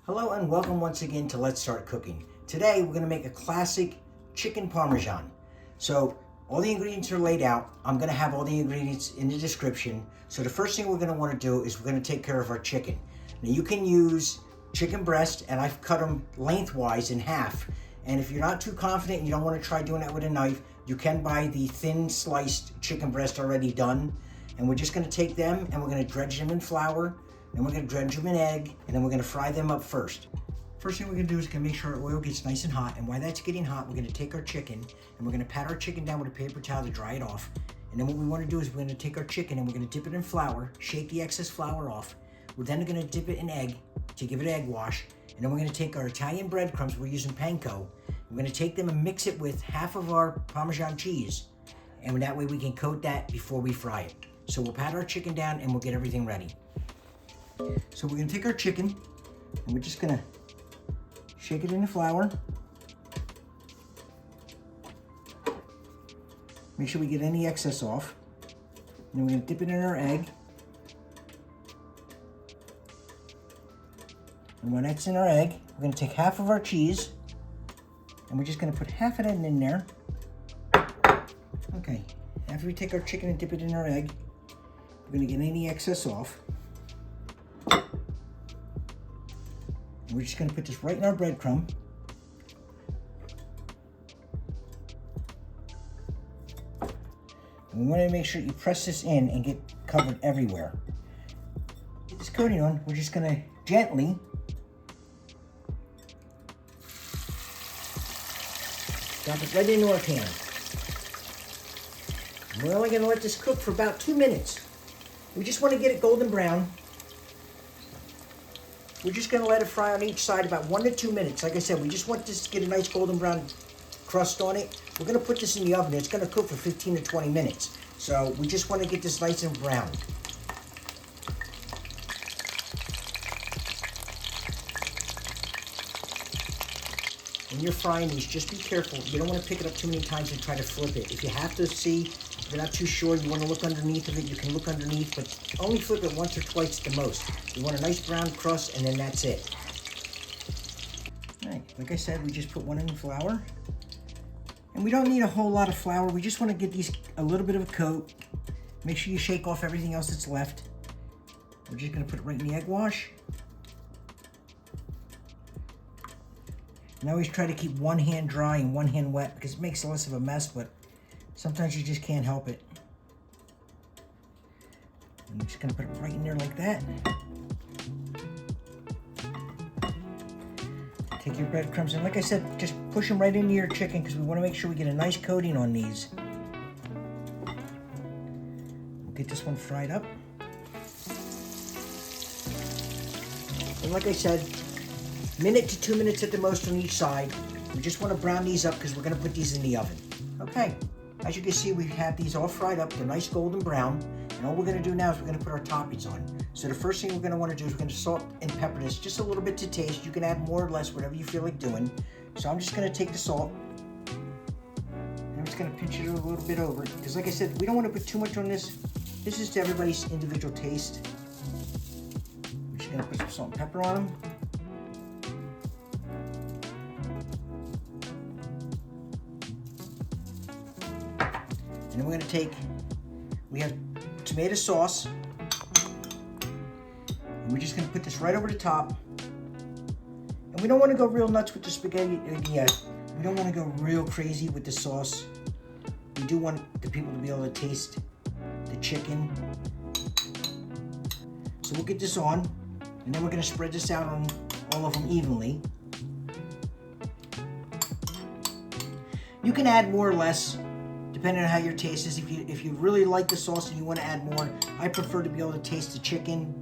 Hello and welcome once again to Let's Start Cooking. Today we're going to make a classic chicken Parmesan. So all the ingredients are laid out. I'm going to have all the ingredients in the description. So the first thing we're going to want to do is we're going to take care of our chicken. Now you can use chicken breast, and I've cut them lengthwise in half. And if you're not too confident and you don't want to try doing that with a knife, you can buy the thin sliced chicken breast already done. And we're just going to take them and we're going to dredge them in flour. Then we're going to dredge them in egg, and then we're going to fry them up first. First thing we're going to do is going to make sure our oil gets nice and hot, and while that's getting hot, we're going to take our chicken, and we're going to pat our chicken down with a paper towel to dry it off. And then what we want to do is we're going to take our chicken and we're going to dip it in flour, shake the excess flour off. We're then going to dip it in egg to give it an egg wash, and then we're going to take our Italian breadcrumbs, we're using panko. We're going to take them and mix it with half of our Parmesan cheese, and that way we can coat that before we fry it. So we'll pat our chicken down and we'll get everything ready. So we're going to take our chicken and we're just going to shake it in the flour. Make sure we get any excess off. And then we're going to dip it in our egg. And when that's in our egg, we're going to take half of our cheese and we're just going to put half of that in there. Okay, after we take our chicken and dip it in our egg, we're going to get any excess off. We're just going to put this right in our breadcrumb. And we want to make sure you press this in and get covered everywhere. Get this coating on, we're just going to gently drop it right into our pan. And we're only going to let this cook for about 2 minutes. We just want to get it golden brown. We're just going to let it fry on each side about 1 to 2 minutes. Like I said, we just want this to get a nice golden brown crust on it. We're going to put this in the oven. It's going to cook for 15 to 20 minutes. So we just want to get this nice and brown. When you're frying these, just be careful. You don't want to pick it up too many times and try to flip it. If you have to see, if you're not too sure, you want to look underneath of it, you can look underneath, but only flip it once or twice at the most. You want a nice brown crust, and then that's it. All right, like I said, we just put one in the flour. And we don't need a whole lot of flour. We just want to get these a little bit of a coat. Make sure you shake off everything else that's left. We're just going to put it right in the egg wash. And I always try to keep one hand dry and one hand wet because it makes less of a mess, but sometimes you just can't help it. I'm just going to put it right in there like that. Take your breadcrumbs, and like I said, just push them right into your chicken because we want to make sure we get a nice coating on these. We'll get this one fried up. And like I said, 1 to 2 minutes at the most on each side. We just want to brown these up because we're going to put these in the oven. Okay, as you can see, we have these all fried up. They're nice golden brown. And all we're going to do now is we're going to put our toppings on. So the first thing we're going to want to do is we're going to salt and pepper this just a little bit to taste. You can add more or less, whatever you feel like doing. So I'm just going to take the salt. And I'm just going to pinch it a little bit over. Because like I said, we don't want to put too much on this. This is to everybody's individual taste. We're just going to put some salt and pepper on them. And then we're going to take, we have tomato sauce, and we're just going to put this right over the top. And we don't want to go real nuts with the spaghetti yet. We don't want to go real crazy with the sauce. We do want the people to be able to taste the chicken. So we'll get this on, and then we're going to spread this out on all of them evenly. You can add more or less, depending on how your taste is. If you really like the sauce and you want to add more, I prefer to be able to taste the chicken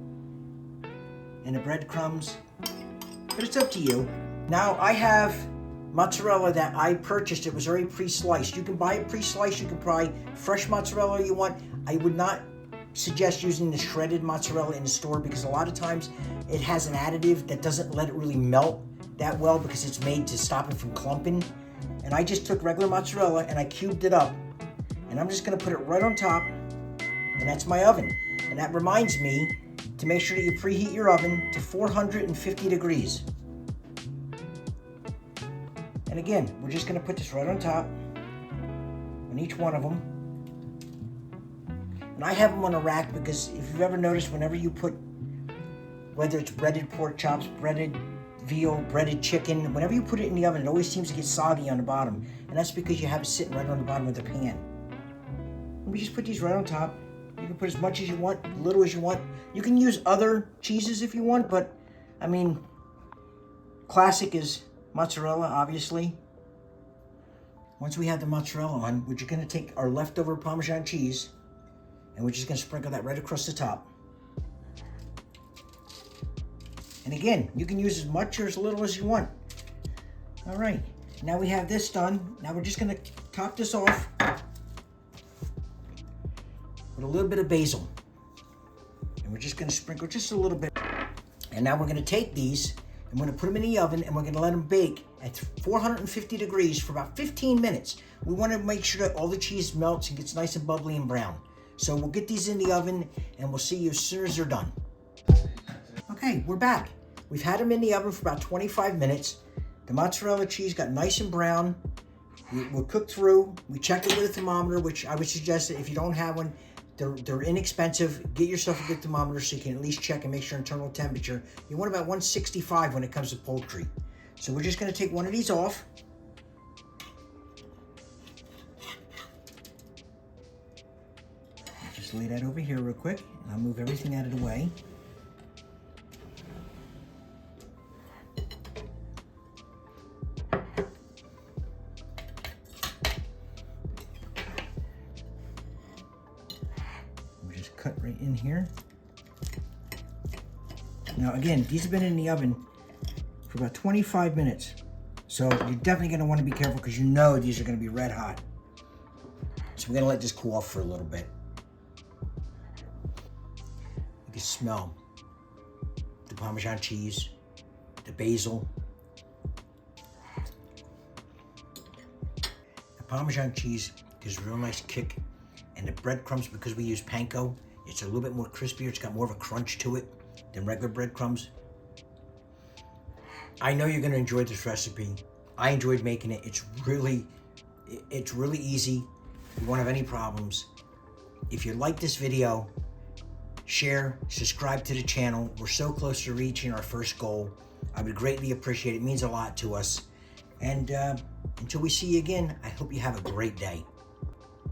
and the breadcrumbs, but it's up to you. Now I have mozzarella that I purchased. It was already pre-sliced. You can buy it pre-sliced. You can buy fresh mozzarella you want. I would not suggest using the shredded mozzarella in the store because a lot of times it has an additive that doesn't let it really melt that well because it's made to stop it from clumping. And I just took regular mozzarella and I cubed it up. And I'm just going to put it right on top, and that's my oven. And that reminds me, to make sure that you preheat your oven to 450 degrees. And again, we're just gonna put this right on top, on each one of them. And I have them on a rack because if you've ever noticed, whenever you put, whether it's breaded pork chops, breaded veal, breaded chicken, whenever you put it in the oven, it always seems to get soggy on the bottom. And that's because you have it sitting right on the bottom of the pan. And we just put these right on top. You can put as much as you want, little as you want. You can use other cheeses if you want, but I mean, classic is mozzarella, obviously. Once we have the mozzarella on, we're just gonna take our leftover Parmesan cheese and we're just gonna sprinkle that right across the top. And again, you can use as much or as little as you want. All right, now we have this done. Now we're just gonna top this off with a little bit of basil. And we're just gonna sprinkle just a little bit. And now we're gonna take these and we're gonna put them in the oven and we're gonna let them bake at 450 degrees for about 15 minutes. We wanna make sure that all the cheese melts and gets nice and bubbly and brown. So we'll get these in the oven and we'll see you as soon as they're done. Okay, we're back. We've had them in the oven for about 25 minutes. The mozzarella cheese got nice and brown. We're cooked through. We checked it with a thermometer, which I would suggest that if you don't have one, they're inexpensive. Get yourself a good thermometer so you can at least check and make sure internal temperature. You want about 165 when it comes to poultry. So we're just gonna take one of these off. Just lay that over here real quick, and I'll move everything out of the way. Cut right in here. Now again, these have been in the oven for about 25 minutes. So you're definitely gonna wanna be careful because you know these are gonna be red hot. So we're gonna let this cool off for a little bit. You can smell the Parmesan cheese, the basil. The Parmesan cheese gives a real nice kick. And the breadcrumbs, because we use panko, it's a little bit more crispier. It's got more of a crunch to it than regular breadcrumbs. I know you're gonna enjoy this recipe. I enjoyed making it. It's really easy. You won't have any problems. If you like this video, share, subscribe to the channel. We're so close to reaching our first goal. I would greatly appreciate it. It means a lot to us. And until we see you again, I hope you have a great day.